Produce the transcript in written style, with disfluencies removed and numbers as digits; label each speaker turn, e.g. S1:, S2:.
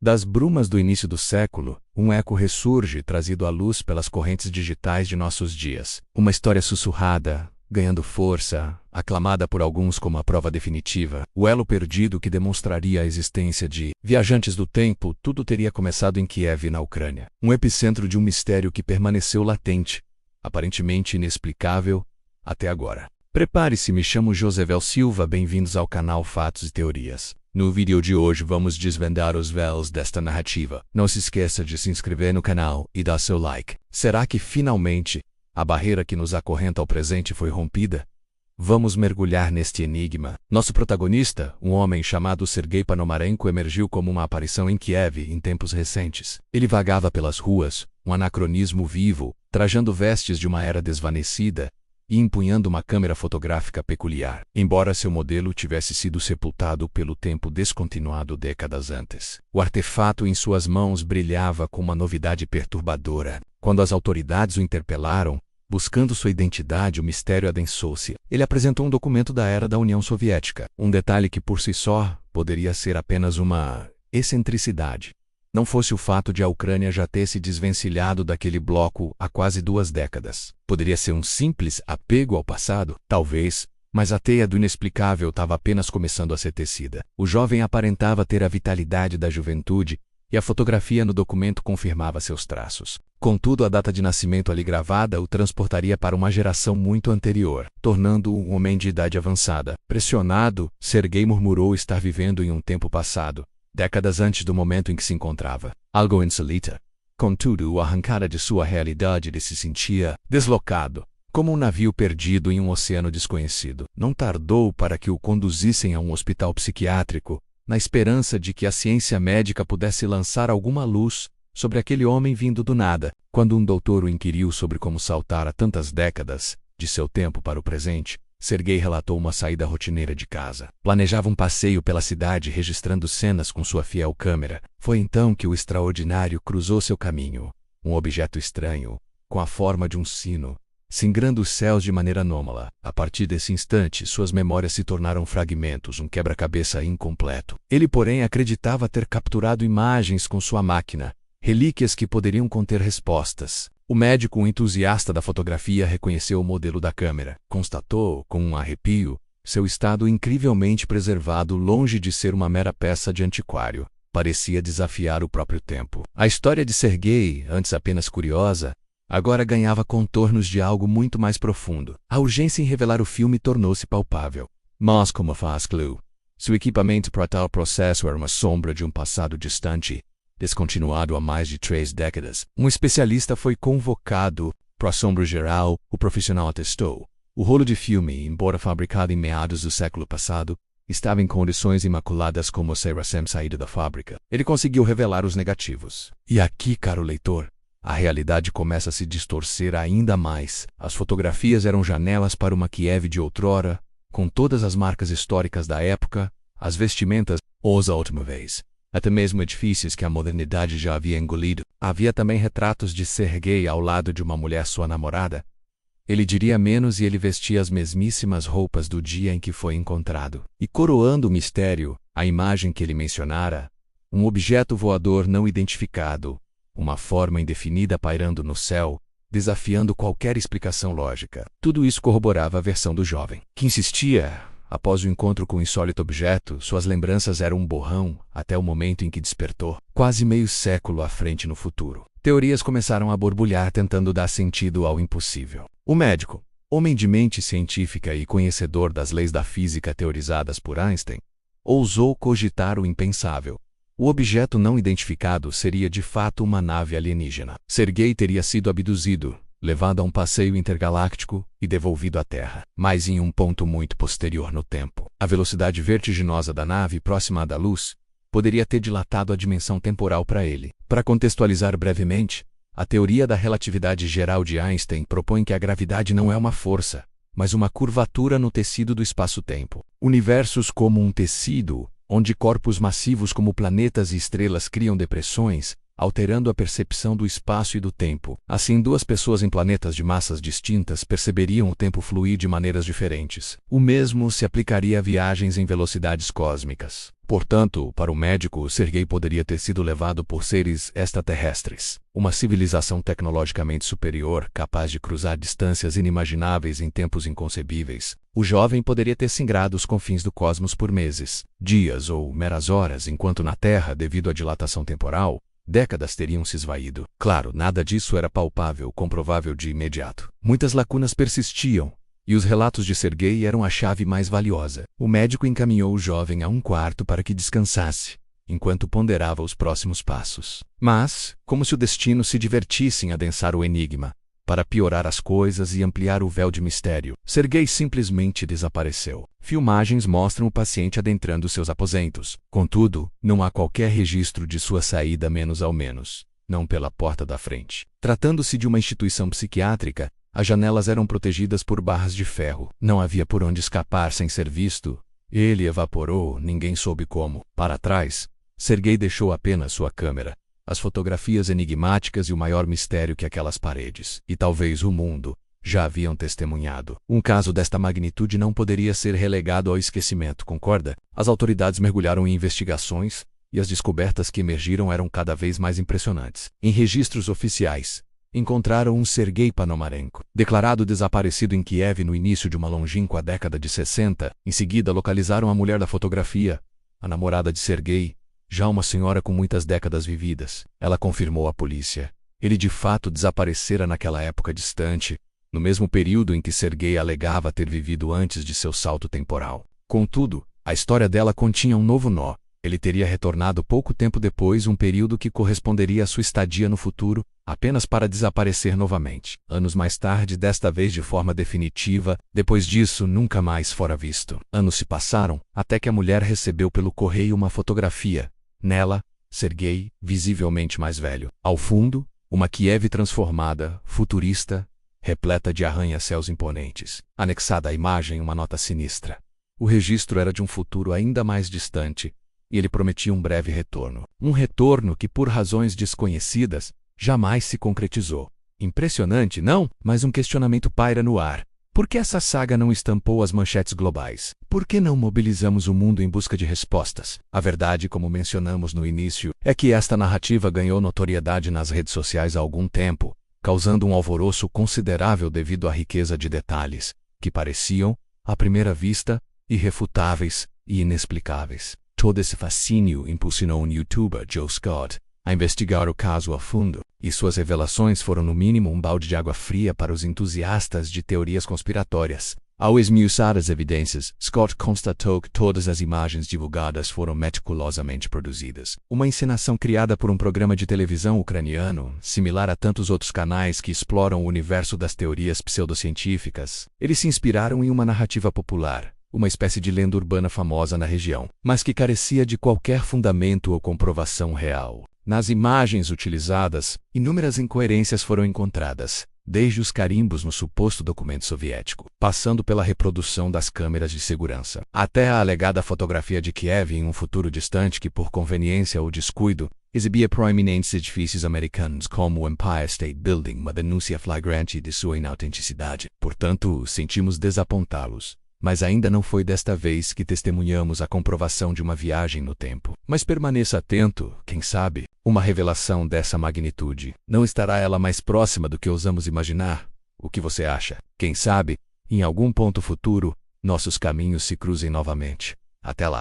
S1: Das brumas do início do século, um eco ressurge trazido à luz pelas correntes digitais de nossos dias. Uma história sussurrada, ganhando força, aclamada por alguns como a prova definitiva, o elo perdido que demonstraria a existência de viajantes do tempo. Tudo teria começado em Kiev, na Ucrânia. Um epicentro de um mistério que permaneceu latente, aparentemente inexplicável, até agora. Prepare-se, me chamo Josevel Silva, bem-vindos ao canal Fatos e Teorias. No vídeo de hoje vamos desvendar os véus desta narrativa. Não se esqueça de se inscrever no canal e dar seu like. Será que finalmente a barreira que nos acorrenta ao presente foi rompida? Vamos mergulhar neste enigma. Nosso protagonista, um homem chamado Sergei Ponomarenko, emergiu como uma aparição em Kiev em tempos recentes. Ele vagava pelas ruas, um anacronismo vivo, trajando vestes de uma era desvanecida e empunhando uma câmera fotográfica peculiar, embora seu modelo tivesse sido sepultado pelo tempo descontinuado décadas antes. O artefato em suas mãos brilhava com uma novidade perturbadora. Quando as autoridades o interpelaram, buscando sua identidade, o mistério adensou-se. Ele apresentou um documento da era da União Soviética, um detalhe que por si só poderia ser apenas uma excentricidade. Não fosse o fato de a Ucrânia já ter se desvencilhado daquele bloco há quase 2 décadas. Poderia ser um simples apego ao passado? Talvez, mas a teia do inexplicável estava apenas começando a ser tecida. O jovem aparentava ter a vitalidade da juventude, e a fotografia no documento confirmava seus traços. Contudo, a data de nascimento ali gravada o transportaria para uma geração muito anterior, tornando-o um homem de idade avançada. Pressionado, Sergei murmurou estar vivendo em um tempo passado, décadas antes do momento em que se encontrava. Algo insolita. Contudo, arrancada de sua realidade, ele se sentia deslocado, como um navio perdido em um oceano desconhecido. Não tardou para que o conduzissem a um hospital psiquiátrico, na esperança de que a ciência médica pudesse lançar alguma luz sobre aquele homem vindo do nada. Quando um doutor o inquiriu sobre como saltara tantas décadas de seu tempo para o presente, Sergei relatou uma saída rotineira de casa. Planejava um passeio pela cidade registrando cenas com sua fiel câmera. Foi então que o extraordinário cruzou seu caminho. Um objeto estranho, com a forma de um sino, singrando os céus de maneira anômala. A partir desse instante, suas memórias se tornaram fragmentos, um quebra-cabeça incompleto. Ele, porém, acreditava ter capturado imagens com sua máquina, relíquias que poderiam conter respostas. O médico, um entusiasta da fotografia, reconheceu o modelo da câmera. Constatou, com um arrepio, seu estado incrivelmente preservado, longe de ser uma mera peça de antiquário. Parecia desafiar o próprio tempo. A história de Sergei, antes apenas curiosa, agora ganhava contornos de algo muito mais profundo. A urgência em revelar o filme tornou-se palpável. Mas, como faz Clue, seu equipamento para tal processo era uma sombra de um passado distante, descontinuado há mais de 3 décadas. Um especialista foi convocado para o assombro geral. O profissional atestou. O rolo de filme, embora fabricado em meados do século passado, estava em condições imaculadas como se recém-saído da fábrica. Ele conseguiu revelar os negativos. E aqui, caro leitor, a realidade começa a se distorcer ainda mais. As fotografias eram janelas para uma Kiev de outrora, com todas as marcas históricas da época, as vestimentas, os automóveis, até mesmo edifícios que a modernidade já havia engolido. Havia também retratos de Sergei ao lado de uma mulher, sua namorada. Ele diria menos, e ele vestia as mesmíssimas roupas do dia em que foi encontrado. E coroando o mistério, a imagem que ele mencionara, um objeto voador não identificado, uma forma indefinida pairando no céu, desafiando qualquer explicação lógica. Tudo isso corroborava a versão do jovem, que insistia. Após o encontro com o insólito objeto, suas lembranças eram um borrão até o momento em que despertou, quase meio século à frente no futuro. Teorias começaram a borbulhar, tentando dar sentido ao impossível. O médico, homem de mente científica e conhecedor das leis da física teorizadas por Einstein, ousou cogitar o impensável. O objeto não identificado seria de fato uma nave alienígena. Sergei teria sido abduzido, levado a um passeio intergaláctico e devolvido à Terra, mas em um ponto muito posterior no tempo. A velocidade vertiginosa da nave, próxima à da luz, poderia ter dilatado a dimensão temporal para ele. Para contextualizar brevemente, a teoria da relatividade geral de Einstein propõe que a gravidade não é uma força, mas uma curvatura no tecido do espaço-tempo. Universos como um tecido, onde corpos massivos como planetas e estrelas criam depressões, alterando a percepção do espaço e do tempo. Assim, duas pessoas em planetas de massas distintas perceberiam o tempo fluir de maneiras diferentes. O mesmo se aplicaria a viagens em velocidades cósmicas. Portanto, para o médico, Sergei poderia ter sido levado por seres extraterrestres, uma civilização tecnologicamente superior, capaz de cruzar distâncias inimagináveis em tempos inconcebíveis. O jovem poderia ter singrado os confins do cosmos por meses, dias ou meras horas, enquanto na Terra, devido à dilatação temporal, décadas teriam se esvaído. Claro, nada disso era palpável, comprovável de imediato. Muitas lacunas persistiam, e os relatos de Sergei eram a chave mais valiosa. O médico encaminhou o jovem a um quarto para que descansasse, enquanto ponderava os próximos passos. Mas, como se o destino se divertisse em adensar o enigma, para piorar as coisas e ampliar o véu de mistério, Sergei simplesmente desapareceu. Filmagens mostram o paciente adentrando seus aposentos. Contudo, não há qualquer registro de sua saída, menos ao menos, não pela porta da frente. Tratando-se de uma instituição psiquiátrica, as janelas eram protegidas por barras de ferro. Não havia por onde escapar sem ser visto. Ele evaporou, ninguém soube como. Para trás, Sergei deixou apenas sua câmera, as fotografias enigmáticas e o maior mistério que aquelas paredes, e talvez o mundo, já haviam testemunhado. Um caso desta magnitude não poderia ser relegado ao esquecimento, concorda? As autoridades mergulharam em investigações, e as descobertas que emergiram eram cada vez mais impressionantes. Em registros oficiais, encontraram um Sergei Ponomarenko, declarado desaparecido em Kiev no início de uma longínqua década de 60. Em seguida, localizaram a mulher da fotografia, a namorada de Sergei, já uma senhora com muitas décadas vividas. Ela confirmou à polícia. Ele de fato desaparecera naquela época distante, no mesmo período em que Sergei alegava ter vivido antes de seu salto temporal. Contudo, a história dela continha um novo nó. Ele teria retornado pouco tempo depois, um período que corresponderia à sua estadia no futuro, apenas para desaparecer novamente. Anos mais tarde, desta vez de forma definitiva, depois disso nunca mais fora visto. Anos se passaram, até que a mulher recebeu pelo correio uma fotografia. Nela, Sergei, visivelmente mais velho. Ao fundo, uma Kiev transformada, futurista, repleta de arranha-céus imponentes. Anexada à imagem, uma nota sinistra. O registro era de um futuro ainda mais distante, e ele prometia um breve retorno. Um retorno que, por razões desconhecidas, jamais se concretizou. Impressionante, não? Mas um questionamento paira no ar. Por que essa saga não estampou as manchetes globais? Por que não mobilizamos o mundo em busca de respostas? A verdade, como mencionamos no início, é que esta narrativa ganhou notoriedade nas redes sociais há algum tempo, causando um alvoroço considerável devido à riqueza de detalhes, que pareciam, à primeira vista, irrefutáveis e inexplicáveis. Todo esse fascínio impulsionou um youtuber, Joe Scott, a investigar o caso a fundo, e suas revelações foram no mínimo um balde de água fria para os entusiastas de teorias conspiratórias. Ao esmiuçar as evidências, Scott constatou que todas as imagens divulgadas foram meticulosamente produzidas. Uma encenação criada por um programa de televisão ucraniano, similar a tantos outros canais que exploram o universo das teorias pseudocientíficas. Eles se inspiraram em uma narrativa popular, uma espécie de lenda urbana famosa na região, mas que carecia de qualquer fundamento ou comprovação real. Nas imagens utilizadas, inúmeras incoerências foram encontradas, desde os carimbos no suposto documento soviético, passando pela reprodução das câmeras de segurança, até a alegada fotografia de Kiev em um futuro distante que, por conveniência ou descuido, exibia proeminentes edifícios americanos como o Empire State Building, uma denúncia flagrante de sua inautenticidade. Portanto, sentimos desapontá-los. Mas ainda não foi desta vez que testemunhamos a comprovação de uma viagem no tempo. Mas permaneça atento, quem sabe, uma revelação dessa magnitude. Não estará ela mais próxima do que ousamos imaginar? O que você acha? Quem sabe, em algum ponto futuro, nossos caminhos se cruzem novamente. Até lá.